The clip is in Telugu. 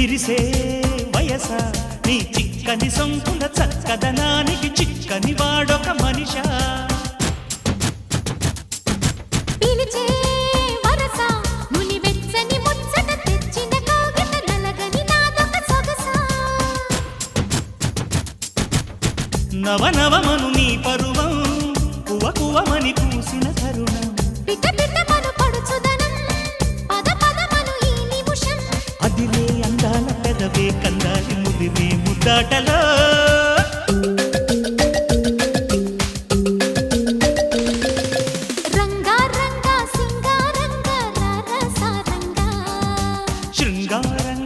విరిసే వయస నీ చిక్కని సొంపుల చక్కదనానికి చిక్కని వాడొక మనిషా పిలిచే వరస నులి వెచ్చని ముచ్చట తెచ్చిన కాగిత నలగని నాదొక సొగసా నవనవమను నీ పరువం కువ కువమని పూసిన తరుణం పిట పిటమను పడుచుదనం పద పదమను ఈ నిమిషం అదిలే అందాల పెదవే కందాలి ముదిరే ముద్దాటలో రంగా రంగా సింగారంగా రరసారంగా శృంగారంగా